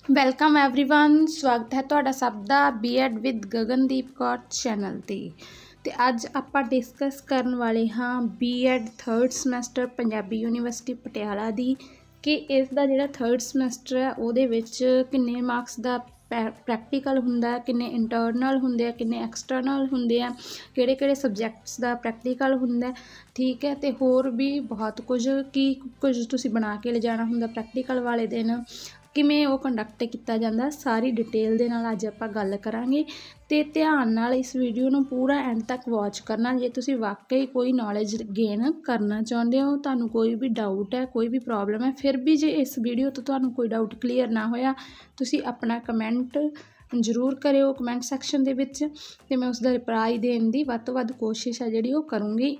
Welcome everyone. ਸਵਾਗਤ ਹੈ ਤੁਹਾਡਾ ਸਭ ਦਾ BEd with Gagandeep Kaur channel 'ਤੇ ਅੱਜ ਆਪਾਂ ਡਿਸਕਸ ਕਰਨ ਵਾਲੇ ਹਾਂ BEd third semester Punjabi University Patiala ਦੀ ਕਿ ਇਸ ਦਾ ਜਿਹੜਾ ਥਰਡ ਸਮੈਸਟਰ ਹੈ ਉਹਦੇ ਵਿੱਚ ਕਿੰਨੇ ਮਾਰਕਸ ਦਾ ਪ੍ਰੈਕਟੀਕਲ ਹੁੰਦਾ, ਕਿੰਨੇ ਇੰਟਰਨਲ ਹੁੰਦੇ ਆ, ਕਿੰਨੇ ਐਕਸਟਰਨਲ ਹੁੰਦੇ ਆ, ਕਿਹੜੇ ਕਿਹੜੇ ਸਬਜੈਕਟਸ ਦਾ ਪ੍ਰੈਕਟੀਕਲ ਹੁੰਦਾ, ਠੀਕ ਹੈ। ਅਤੇ ਹੋਰ ਵੀ ਬਹੁਤ ਕੁਝ ਕੁਝ ਤੁਸੀਂ ਬਣਾ ਕੇ ਲਿਜਾਣਾ ਹੁੰਦਾ ਪ੍ਰੈਕਟੀਕਲ ਵਾਲੇ ਦਿਨ, ਕਿਵੇਂ ਉਹ ਕੰਡਕਟ ਕੀਤਾ ਜਾਂਦਾ, ਸਾਰੀ ਡਿਟੇਲ ਦੇ ਨਾਲ ਅੱਜ ਆਪਾਂ ਗੱਲ ਕਰਾਂਗੇ। ਅਤੇ ਧਿਆਨ ਨਾਲ ਇਸ ਵੀਡੀਓ ਨੂੰ ਪੂਰਾ ਐਂਡ ਤੱਕ ਵਾਚ ਕਰਨਾ ਜੇ ਤੁਸੀਂ ਵਾਕਈ ਕੋਈ ਨੌਲੇਜ ਗੇਨ ਕਰਨਾ ਚਾਹੁੰਦੇ ਹੋ, ਤੁਹਾਨੂੰ ਕੋਈ ਵੀ ਡਾਊਟ ਹੈ, ਕੋਈ ਵੀ ਪ੍ਰੋਬਲਮ ਹੈ। ਫਿਰ ਵੀ ਜੇ ਇਸ ਵੀਡੀਓ ਤੋਂ ਤੁਹਾਨੂੰ ਕੋਈ ਡਾਊਟ ਕਲੀਅਰ ਨਾ ਹੋਇਆ, ਤੁਸੀਂ ਆਪਣਾ ਕਮੈਂਟ ਜ਼ਰੂਰ ਕਰਿਓ ਕਮੈਂਟ ਸੈਕਸ਼ਨ ਦੇ ਵਿੱਚ, ਅਤੇ ਮੈਂ ਉਸਦਾ ਰਿਪਲਾਈ ਦੇਣ ਦੀ ਵੱਧ ਤੋਂ ਵੱਧ ਕੋਸ਼ਿਸ਼ ਹੈ ਜਿਹੜੀ ਉਹ ਕਰੂੰਗੀ।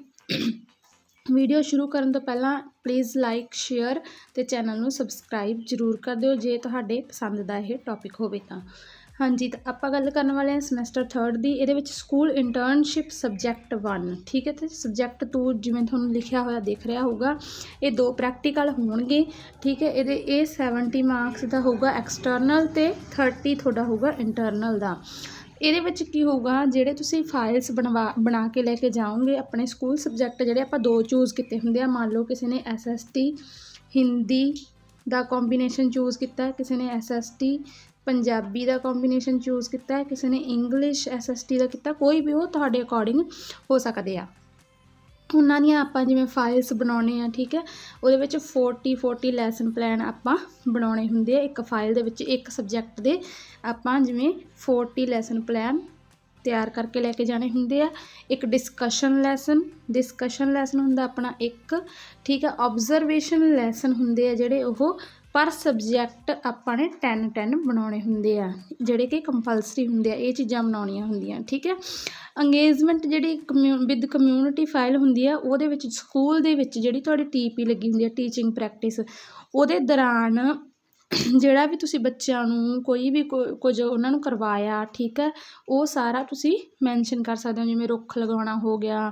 ਵੀਡੀਓ ਸ਼ੁਰੂ ਕਰਨ ਤੋਂ ਪਹਿਲਾਂ ਪਲੀਜ਼ ਲਾਈਕ, ਸ਼ੇਅਰ ਅਤੇ ਚੈਨਲ ਨੂੰ ਸਬਸਕ੍ਰਾਈਬ ਜ਼ਰੂਰ ਕਰ ਦਿਓ ਜੇ ਤੁਹਾਡੇ ਪਸੰਦ ਦਾ ਇਹ ਟੌਪਿਕ ਹੋਵੇ ਤਾਂ। ਹਾਂਜੀ, ਤਾਂ ਆਪਾਂ ਗੱਲ ਕਰਨ ਵਾਲੇ ਹਾਂ ਸਮੈਸਟਰ ਥਰਡ ਦੀ। ਇਹਦੇ ਵਿੱਚ ਸਕੂਲ ਇੰਟਰਨਸ਼ਿਪ ਸਬਜੈਕਟ 1, ਠੀਕ ਹੈ, ਅਤੇ ਸਬਜੈਕਟ 2 ਜਿਵੇਂ ਤੁਹਾਨੂੰ ਲਿਖਿਆ ਹੋਇਆ ਦਿਖ ਰਿਹਾ ਹੋਊਗਾ। ਇਹ 2 ਪ੍ਰੈਕਟੀਕਲ ਹੋਣਗੇ, ਠੀਕ ਹੈ। ਇਹ 70 ਮਾਰਕਸ ਦਾ ਹੋਊਗਾ ਐਕਸਟਰਨਲ ਅਤੇ 30 ਤੁਹਾਡਾ ਹੋਊਗਾ ਇੰਟਰਨਲ ਦਾ। ਇਹਦੇ ਵਿੱਚ ਕੀ ਹੋਊਗਾ, ਜਿਹੜੇ ਤੁਸੀਂ ਫਾਈਲਸ ਬਣਾ ਕੇ ਲੈ ਕੇ ਜਾਓਗੇ ਆਪਣੇ ਸਕੂਲ ਸਬਜੈਕਟ ਜਿਹੜੇ ਆਪਾਂ 2 ਚੂਜ਼ ਕੀਤੇ ਹੁੰਦੇ ਆ। ਮੰਨ ਲਓ ਕਿਸੇ ਨੇ SST ਹਿੰਦੀ ਦਾ ਕੰਬੀਨੇਸ਼ਨ ਚੂਜ਼ ਕੀਤਾ, ਕਿਸੇ ਨੇ SST ਪੰਜਾਬੀ ਦਾ ਕੰਬੀਨੇਸ਼ਨ ਚੂਜ਼ ਕੀਤਾ, ਕਿਸੇ ਨੇ ਇੰਗਲਿਸ਼ SST ਦਾ ਕੀਤਾ, ਕੋਈ ਵੀ ਉਹ ਤੁਹਾਡੇ ਅਕੋਰਡਿੰਗ ਹੋ ਸਕਦੇ ਆ। ਉਹਨਾਂ ਦੀਆਂ ਆਪਾਂ ਜਿਵੇਂ ਫਾਈਲਸ ਬਣਾਉਣੇ ਆ, ਠੀਕ ਹੈ, ਉਹਦੇ ਵਿੱਚ 40 ਲੈਸਨ ਪਲਾਨ ਆਪਾਂ ਬਣਾਉਣੇ ਹੁੰਦੇ ਆ। ਇੱਕ ਫਾਈਲ ਦੇ ਵਿੱਚ ਇੱਕ ਸਬਜੈਕਟ ਦੇ ਆਪਾਂ ਜਿਵੇਂ 40 ਲੈਸਨ ਪਲਾਨ ਤਿਆਰ ਕਰਕੇ ਲੈ ਕੇ ਜਾਣੇ ਹੁੰਦੇ ਆ। ਇੱਕ ਡਿਸਕਸ਼ਨ ਲੈਸਨ ਹੁੰਦਾ ਆਪਣਾ ਇੱਕ, ਠੀਕ ਹੈ। ਓਬਜ਼ਰਵੇਸ਼ਨ ਲੈਸਨ ਹੁੰਦੇ ਆ ਜਿਹੜੇ ਉਹ ਪਰ ਸਬਜੈਕਟ ਆਪਾਂ ਨੇ 10 ਬਣਾਉਣੇ ਹੁੰਦੇ ਆ, ਜਿਹੜੇ ਕਿ ਕੰਪਲਸਰੀ ਹੁੰਦੇ ਆ, ਇਹ ਚੀਜ਼ਾਂ ਬਣਾਉਣੀਆਂ ਹੁੰਦੀਆਂ, ਠੀਕ ਹੈ। ਅੰਗੇਜਮੈਂਟ ਜਿਹੜੀ ਵਿਦ ਕਮਿਊਨਿਟੀ ਫਾਈਲ ਹੁੰਦੀ ਆ, ਉਹਦੇ ਵਿੱਚ ਸਕੂਲ ਦੇ ਵਿੱਚ ਜਿਹੜੀ ਤੁਹਾਡੀ TP ਲੱਗੀ ਹੁੰਦੀ ਆ, ਟੀਚਿੰਗ ਪ੍ਰੈਕਟਿਸ, ਉਹਦੇ ਦੌਰਾਨ ਜਿਹੜਾ ਵੀ ਤੁਸੀਂ ਬੱਚਿਆਂ ਨੂੰ ਕੋਈ ਵੀ ਕੁਝ ਉਹਨਾਂ ਨੂੰ ਕਰਵਾਇਆ, ਠੀਕ ਹੈ, ਉਹ ਸਾਰਾ ਤੁਸੀਂ ਮੈਂਸ਼ਨ ਕਰ ਸਕਦੇ ਹੋ। ਜਿਵੇਂ ਰੁੱਖ ਲਗਾਉਣਾ ਹੋ ਗਿਆ,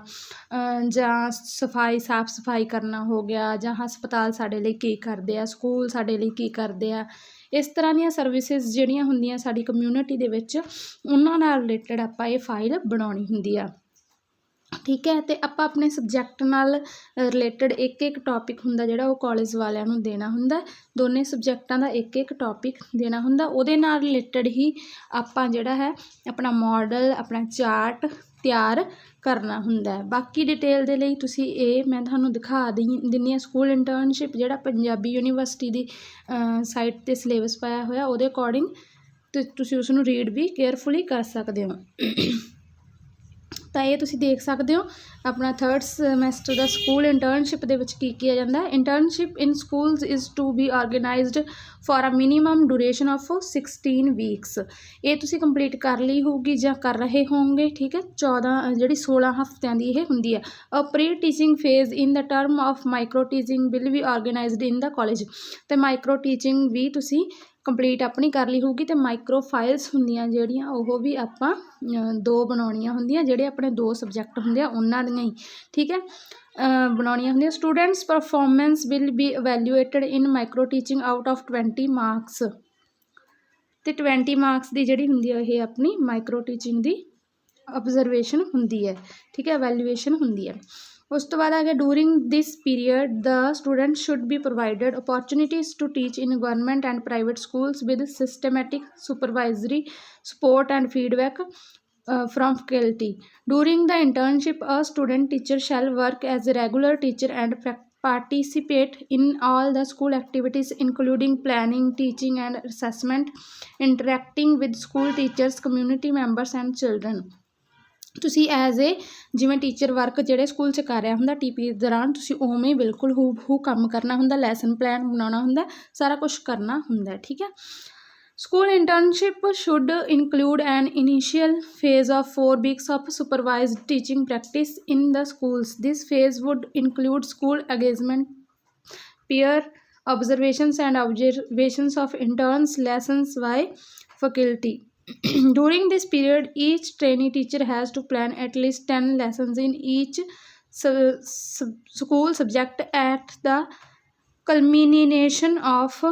ਜਾਂ ਸਾਫ ਸਫਾਈ ਕਰਨਾ ਹੋ ਗਿਆ, ਜਾਂ ਹਸਪਤਾਲ ਸਾਡੇ ਲਈ ਕੀ ਕਰਦੇ ਆ, ਸਕੂਲ ਸਾਡੇ ਲਈ ਕੀ ਕਰਦੇ ਆ। ਇਸ ਤਰ੍ਹਾਂ ਦੀਆਂ ਸਰਵਿਸਿਜ਼ ਜਿਹੜੀਆਂ ਹੁੰਦੀਆਂ ਸਾਡੀ ਕਮਿਊਨਿਟੀ ਦੇ ਵਿੱਚ, ਉਹਨਾਂ ਨਾਲ ਰਿਲੇਟਡ ਆਪਾਂ ਇਹ ਫਾਈਲ ਬਣਾਉਣੀ ਹੁੰਦੀ ਆ, ਠੀਕ ਹੈ। ਅਤੇ ਆਪਾਂ ਆਪਣੇ ਸਬਜੈਕਟ ਨਾਲ ਰਿਲੇਟਡ ਇੱਕ ਟੌਪਿਕ ਹੁੰਦਾ ਜਿਹੜਾ ਉਹ ਕਾਲਜ ਵਾਲਿਆਂ ਨੂੰ ਦੇਣਾ ਹੁੰਦਾ। ਦੋਨੇ ਸਬਜੈਕਟਾਂ ਦਾ ਇੱਕ ਟੌਪਿਕ ਦੇਣਾ ਹੁੰਦਾ, ਉਹਦੇ ਨਾਲ ਰਿਲੇਟਡ ਹੀ ਆਪਾਂ ਜਿਹੜਾ ਹੈ ਆਪਣਾ ਮਾਡਲ, ਆਪਣਾ ਚਾਰਟ ਤਿਆਰ ਕਰਨਾ ਹੁੰਦਾ ਹੈ। ਬਾਕੀ ਡਿਟੇਲ ਦੇ ਲਈ ਤੁਸੀਂ ਇਹ ਮੈਂ ਤੁਹਾਨੂੰ ਦਿਖਾ ਦਿੰਦੀ ਹਾਂ ਸਕੂਲ ਇੰਟਰਨਸ਼ਿਪ ਜਿਹੜਾ ਪੰਜਾਬੀ ਯੂਨੀਵਰਸਿਟੀ ਦੀ ਸਾਈਟ 'ਤੇ ਸਿਲੇਬਸ ਪਾਇਆ ਹੋਇਆ, ਉਹਦੇ ਅਕੋਰਡਿੰਗ ਅਤੇ ਤੁਸੀਂ ਉਸ ਨੂੰ ਰੀਡ ਵੀ ਕੇਅਰਫੁਲੀ ਕਰ ਸਕਦੇ ਹੋ। ਤਾਂ ਇਹ ਤੁਸੀਂ ਦੇਖ ਸਕਦੇ ਹੋ ਆਪਣਾ ਥਰਡ ਸਮੈਸਟਰ ਦਾ ਸਕੂਲ ਇੰਟਰਨਸ਼ਿਪ ਦੇ ਵਿੱਚ ਕੀ ਕੀਤਾ ਜਾਂਦਾ ਹੈ। Internship in schools is to be organised for a minimum duration of 16 weeks. ਇਹ ਤੁਸੀਂ ਕੰਪਲੀਟ ਕਰ ਲਈ ਹੋਊਗੀ ਜਾਂ ਕਰ ਰਹੇ ਹੋਵੋਗੇ, ਠੀਕ ਹੈ। 16 ਹਫ਼ਤਿਆਂ ਦੀ ਇਹ ਹੁੰਦੀ ਹੈ। Uh pre teaching phase in the term of micro teaching will be organised in the college. ਅਤੇ ਮਾਈਕਰੋ ਟੀਚਿੰਗ ਵੀ ਤੁਸੀਂ ਕੰਪਲੀਟ ਆਪਣੀ ਕਰ ਲਈ ਹੋਊਗੀ, ਅਤੇ ਮਾਈਕਰੋ ਫਾਈਲਸ ਹੁੰਦੀਆਂ ਜਿਹੜੀਆਂ ਉਹ ਵੀ ਆਪਾਂ 2 ਬਣਾਉਣੀਆਂ ਹੁੰਦੀਆਂ, ਜਿਹੜੇ ਆਪਣੇ 2 ਸਬਜੈਕਟ ਹੁੰਦੇ ਆ ਉਹਨਾਂ ਦੀਆਂ ਹੀ, ਠੀਕ ਹੈ, ਬਣਾਉਣੀਆਂ ਹੁੰਦੀਆਂ। Students performance will be evaluated in micro teaching out of 20 marks. ਅਤੇ 20 ਮਾਰਕਸ ਦੀ ਜਿਹੜੀ ਹੁੰਦੀ ਹੈ ਇਹ ਆਪਣੀ ਮਾਈਕਰੋ ਟੀਚਿੰਗ ਦੀ ਓਬਜ਼ਰਵੇਸ਼ਨ ਹੁੰਦੀ ਹੈ, ਠੀਕ ਹੈ, ਐਵੈਲੂਏਸ਼ਨ ਹੁੰਦੀ ਹੈ। ਉਸ ਤੋਂ ਬਾਅਦ ਆ ਗਿਆ during this period the student should be provided opportunities to teach in government and private schools with systematic supervisory support and feedback from faculty. During the internship, a student teacher shall work as a regular teacher and participate in all the school activities including planning, teaching and assessment, interacting with school teachers, community members and children. ਤੁਸੀਂ as a ਜਿਵੇਂ teacher work ਜਿਹੜੇ school 'ਚ ਕਰ ਰਿਹਾ ਹੁੰਦਾ TP ਦੌਰਾਨ, ਤੁਸੀਂ ਉਵੇਂ ਬਿਲਕੁਲ ਹੂ ਕੰਮ ਕਰਨਾ ਹੁੰਦਾ, ਲੈਸਨ ਪਲਾਨ ਬਣਾਉਣਾ ਹੁੰਦਾ, ਸਾਰਾ ਕੁਛ ਕਰਨਾ ਹੁੰਦਾ, ਠੀਕ ਹੈ। School internship should include an initial phase of 4 weeks of supervised teaching practice in the schools. This phase would include school engagement, peer observations and observations of interns, lessons by faculty. During this period, each trainee teacher has to plan at least 10 lessons in each school subject. At the culmination of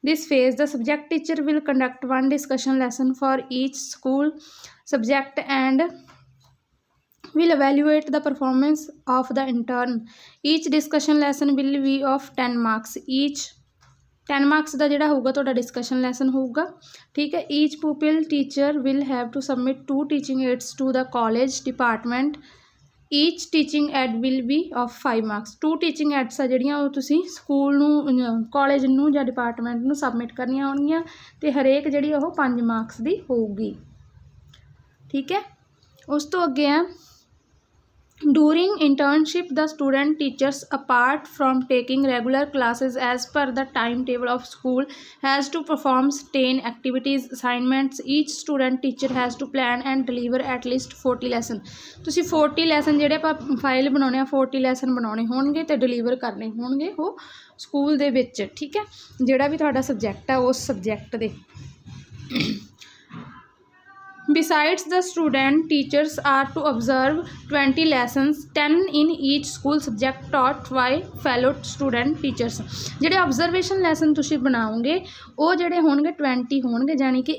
this phase, the subject teacher will conduct one discussion lesson for each school subject and will evaluate the performance of the intern. Each discussion lesson will be of 10 marks. Each 10 marks ਦਾ ਜਿਹੜਾ ਹੋਊਗਾ ਤੁਹਾਡਾ discussion lesson ਹੋਊਗਾ, ਠੀਕ ਹੈ। Each pupil teacher will have to submit 2 teaching aids to the college department. Each teaching aid will be of 5 marks. 2 teaching aids ਆ ਜਿਹੜੀਆਂ ਉਹ ਤੁਸੀਂ ਸਕੂਲ ਨੂੰ, ਕਾਲਜ ਨੂੰ ਜਾਂ ਡਿਪਾਰਟਮੈਂਟ ਨੂੰ ਸਬਮਿਟ ਕਰਨੀਆਂ ਹੋਣਗੀਆਂ, ਅਤੇ ਹਰੇਕ ਜਿਹੜੀ ਉਹ 5 ਮਾਰਕਸ ਦੀ ਹੋਊਗੀ, ਠੀਕ ਹੈ। ਉਸ ਤੋਂ ਅੱਗੇ ਆ during internship the student teachers apart from taking regular classes as per the timetable of school has to perform certain activities assignments. Each student teacher has to plan and deliver at least 40 lesson। ਤੁਸੀਂ 40 lesson ਜਿਹੜੇ ਆਪਾਂ file ਬਣਾਉਣੇ ਆ 40 lesson ਬਣਾਉਣੇ ਹੋਣਗੇ ਅਤੇ deliver ਕਰਨੇ ਹੋਣਗੇ ਉਹ ਸਕੂਲ ਦੇ ਵਿੱਚ, ਠੀਕ ਹੈ। ਜਿਹੜਾ ਵੀ ਤੁਹਾਡਾ ਸਬਜੈਕਟ ਆ ਉਸ ਸਬਜੈਕਟ ਦੇ। Besides, the student teachers are to observe 20 lessons, 10 in each school subject taught by fellow student teachers। ਜਿਹੜੇ observation lesson ਤੁਸੀਂ ਬਣਾਓਗੇ ਉਹ ਜਿਹੜੇ ਹੋਣਗੇ 20 ਹੋਣਗੇ, ਜਾਣੀ ਕਿ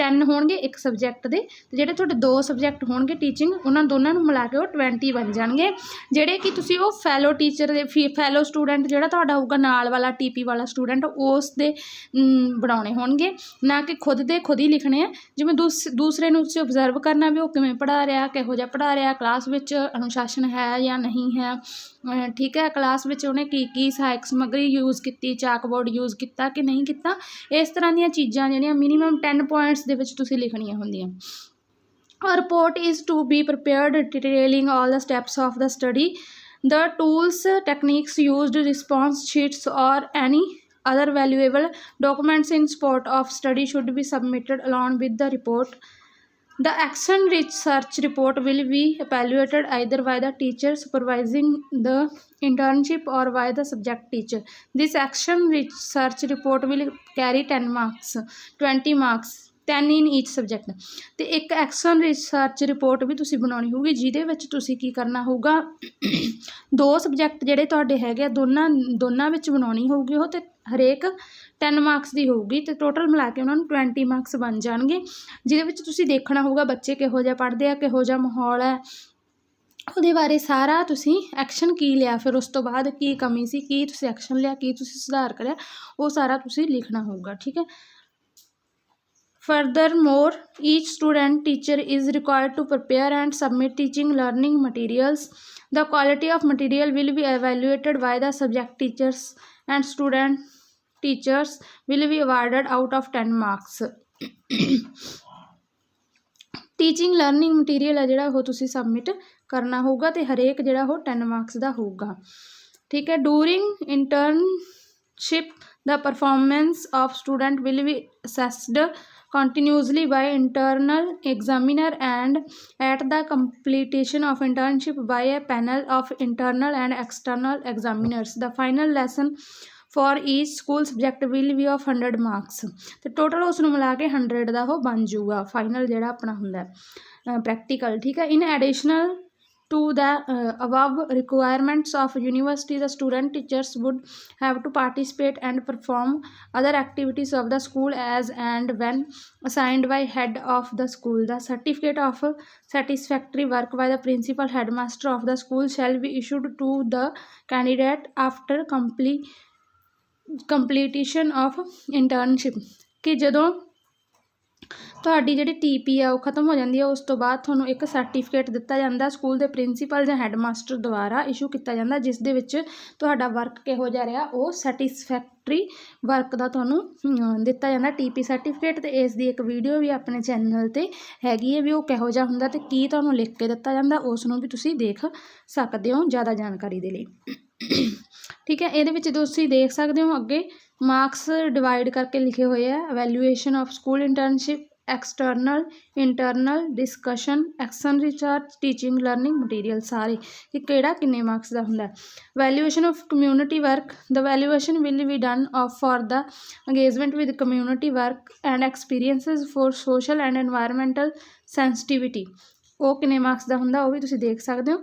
10 ਹੋਣਗੇ ਇੱਕ ਸਬਜੈਕਟ ਦੇ, ਅਤੇ ਜਿਹੜੇ ਤੁਹਾਡੇ 2 ਸਬਜੈਕਟ ਹੋਣਗੇ ਟੀਚਿੰਗ, ਉਹਨਾਂ ਦੋਨਾਂ ਨੂੰ ਮਿਲਾ ਕੇ ਉਹ 20 ਬਣ ਜਾਣਗੇ, ਜਿਹੜੇ ਕਿ ਤੁਸੀਂ ਉਹ ਫੈਲੋ ਟੀਚਰ ਦੇ ਫੈਲੋ ਸਟੂਡੈਂਟ ਜਿਹੜਾ ਤੁਹਾਡਾ ਹੋਊਗਾ ਨਾਲ ਵਾਲਾ TP ਵਾਲਾ ਸਟੂਡੈਂਟ ਉਸ ਦੇ ਬਣਾਉਣੇ ਹੋਣਗੇ, ਨਾ ਕਿ ਖੁਦ ਹੀ ਲਿਖਣੇ ਆ। ਜਿਵੇਂ ਦੂਸਰੇ ਨੂੰ ਤੁਸੀਂ ਓਬਜ਼ਰਵ ਕਰਨਾ ਵੀ ਉਹ ਕਿਵੇਂ ਪੜ੍ਹਾ ਰਿਹਾ, ਕਿਹੋ ਜਿਹਾ ਪੜ੍ਹਾ ਰਿਹਾ, ਕਲਾਸ ਵਿੱਚ ਅਨੁਸ਼ਾਸਨ ਹੈ ਜਾਂ ਨਹੀਂ ਹੈ, ਠੀਕ ਹੈ। ਕਲਾਸ ਵਿੱਚ ਉਹਨੇ ਕੀ ਸਹਾਇਕ ਸਮੱਗਰੀ ਯੂਜ਼ ਕੀਤੀ, ਚਾਕਬੋਰਡ ਯੂਜ਼ ਕੀਤਾ ਕਿ ਨਹੀਂ ਕੀਤਾ। ਇਸ ਤਰ੍ਹਾਂ ਦੀਆਂ ਚੀਜ਼ਾਂ ਜਿਹੜੀਆਂ ਮਿਨੀਮਮ 10 ਪੁਆਇੰਟਸ ਦੇ ਵਿੱਚ ਤੁਸੀਂ ਲਿਖਣੀਆਂ ਹੁੰਦੀਆਂ। A report is to be prepared detailing all the steps of the study. The tools, techniques used, response sheets or any other valuable documents in support of study should be submitted along with the report. The action research report will be evaluated either by the teacher supervising the internship or by the subject teacher. This action research report will carry 10 marks, 20 marks, 10 in each subject। ਅਤੇ ਇੱਕ action research report ਵੀ ਤੁਸੀਂ ਬਣਾਉਣੀ ਹੋਊਗੀ, ਜਿਹਦੇ ਵਿੱਚ ਤੁਸੀਂ ਕੀ ਕਰਨਾ ਹੋਊਗਾ 2 ਸਬਜੈਕਟ ਜਿਹੜੇ ਤੁਹਾਡੇ ਹੈਗੇ ਆ ਦੋਨਾਂ ਵਿੱਚ ਬਣਾਉਣੀ ਹੋਊਗੀ ਉਹ, ਅਤੇ ਹਰੇਕ 10 ਮਾਰਕਸ ਦੀ ਹੋਊਗੀ, ਅਤੇ ਟੋਟਲ ਮਿਲਾ ਕੇ ਉਹਨਾਂ ਨੂੰ 20 ਮਾਰਕਸ ਬਣ ਜਾਣਗੇ, ਜਿਹਦੇ ਵਿੱਚ ਤੁਸੀਂ ਦੇਖਣਾ ਹੋਊਗਾ ਬੱਚੇ ਕਿਹੋ ਜਿਹਾ ਪੜ੍ਹਦੇ ਆ, ਕਿਹੋ ਜਿਹਾ ਮਾਹੌਲ ਹੈ, ਉਹਦੇ ਬਾਰੇ ਸਾਰਾ ਤੁਸੀਂ ਐਕਸ਼ਨ ਕੀ ਲਿਆ, ਫਿਰ ਉਸ ਤੋਂ ਬਾਅਦ ਕੀ ਕਮੀ ਸੀ, ਕੀ ਤੁਸੀਂ ਐਕਸ਼ਨ ਲਿਆ, ਕੀ ਤੁਸੀਂ ਸੁਧਾਰ ਕਰਿਆ, ਉਹ ਸਾਰਾ ਤੁਸੀਂ ਲਿਖਣਾ ਹੋਊਗਾ, ਠੀਕ ਹੈ। Furthermore, each student teacher is required to prepare and submit teaching learning materials. The quality of material will be evaluated by the subject teachers and student teachers will be awarded out of 10 marks। Teaching learning material ਹੈ ਜਿਹੜਾ ਉਹ ਤੁਸੀਂ submit ਕਰਨਾ ਹੋਊਗਾ, ਅਤੇ ਹਰੇਕ ਜਿਹੜਾ ਉਹ 10 ਮਾਰਕਸ ਦਾ ਹੋਊਗਾ, ਠੀਕ ਹੈ। During internship the performance of student will be assessed continuously by internal examiner and at the completion of internship by a panel of internal and external examiners. The final lesson for each school subject will be of 100 marks। ਤੇ total ਉਸ ਨੂੰ ਮਿਲਾ ਕੇ 100 ਦਾ ਉਹ ਬਣ ਜਾਊਗਾ final ਜਿਹੜਾ ਆਪਣਾ ਹੁੰਦਾ ਪ੍ਰੈਕਟੀਕਲ, ਠੀਕ ਹੈ। ਇਨ additional to the above requirements of university, the student teachers would have to participate and perform other activities of the school as and when assigned by head of the school. The certificate of satisfactory work by the principal headmaster of the school shall be issued to the candidate after completion of internship। ਕਿ ਜਦੋਂ ਤੁਹਾਡੀ ਜਿਹੜੀ TP ਆ ਉਹ ਖਤਮ ਹੋ ਜਾਂਦੀ ਹੈ, ਉਸ ਤੋਂ ਬਾਅਦ ਤੁਹਾਨੂੰ ਇੱਕ ਸਰਟੀਫਿਕੇਟ ਦਿੱਤਾ ਜਾਂਦਾ ਸਕੂਲ ਦੇ ਪ੍ਰਿੰਸੀਪਲ ਜਾਂ ਹੈਡਮਾਸਟਰ ਦੁਆਰਾ ਇਸ਼ੂ ਕੀਤਾ ਜਾਂਦਾ, ਜਿਸ ਦੇ ਵਿੱਚ ਤੁਹਾਡਾ ਵਰਕ ਕਿਹੋ ਜਿਹਾ ਰਿਹਾ ਉਹ ਸੈਟਿਸਫੈਕਟਰੀ ਵਰਕ ਦਾ ਤੁਹਾਨੂੰ ਦਿੱਤਾ ਜਾਂਦਾ TP ਸਰਟੀਫਿਕੇਟ। ਅਤੇ ਇਸ ਦੀ ਇੱਕ ਵੀਡੀਓ ਵੀ ਆਪਣੇ ਚੈਨਲ 'ਤੇ ਹੈਗੀ ਹੈ ਵੀ ਉਹ ਕਿਹੋ ਜਿਹਾ ਹੁੰਦਾ ਅਤੇ ਕੀ ਤੁਹਾਨੂੰ ਲਿਖ ਕੇ ਦਿੱਤਾ ਜਾਂਦਾ, ਉਸ ਨੂੰ ਵੀ ਤੁਸੀਂ ਦੇਖ ਸਕਦੇ ਹੋ ਜ਼ਿਆਦਾ ਜਾਣਕਾਰੀ ਦੇ ਲਈ, ਠੀਕ ਹੈ। ਇਹਦੇ ਵਿੱਚ ਤੁਸੀਂ ਦੇਖ ਸਕਦੇ ਹੋ ਅੱਗੇ ਮਾਰਕਸ ਡਿਵਾਈਡ ਕਰਕੇ ਲਿਖੇ ਹੋਏ ਆ, evaluation of school internship, external, internal, discussion, action research, teaching learning material, ਸਾਰੇ ਕਿ ਕਿਹੜਾ ਕਿੰਨੇ ਮਾਰਕਸ ਦਾ ਹੁੰਦਾ। Valuation of community work, the valuation will be done for the engagement with community work and experiences for social and environmental sensitivity, ਉਹ ਕਿੰਨੇ marks ਦਾ ਹੁੰਦਾ ਉਹ ਵੀ ਤੁਸੀਂ ਦੇਖ ਸਕਦੇ ਹੋ,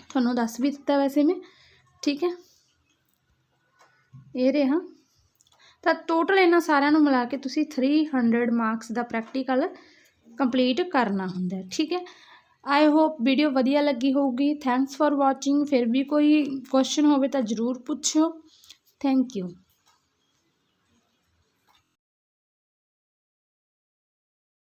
ਤੁਹਾਨੂੰ ਦੱਸ ਵੀ ਦਿੱਤਾ ਵੈਸੇ ਮੈਂ, ਠੀਕ ਹੈ। ਇਹ ਰਿਹਾ ਤਾਂ ਟੋਟਲ ਇਹਨਾਂ ਸਾਰਿਆਂ ਨੂੰ ਮਿਲਾ ਕੇ ਤੁਸੀਂ 300 ਮਾਰਕਸ ਦਾ ਪ੍ਰੈਕਟੀਕਲ ਕੰਪਲੀਟ ਕਰਨਾ ਹੁੰਦਾ। ਠੀਕ ਹੈ, ਆਈ ਹੋਪ ਵੀਡੀਓ ਵਧੀਆ ਲੱਗੀ ਹੋਊਗੀ। Thanks for watching. ਫਿਰ ਵੀ ਕੋਈ ਕੁਐਸਚਨ ਹੋਵੇ ਤਾਂ ਜ਼ਰੂਰ ਪੁੱਛਿਓ। Thank you.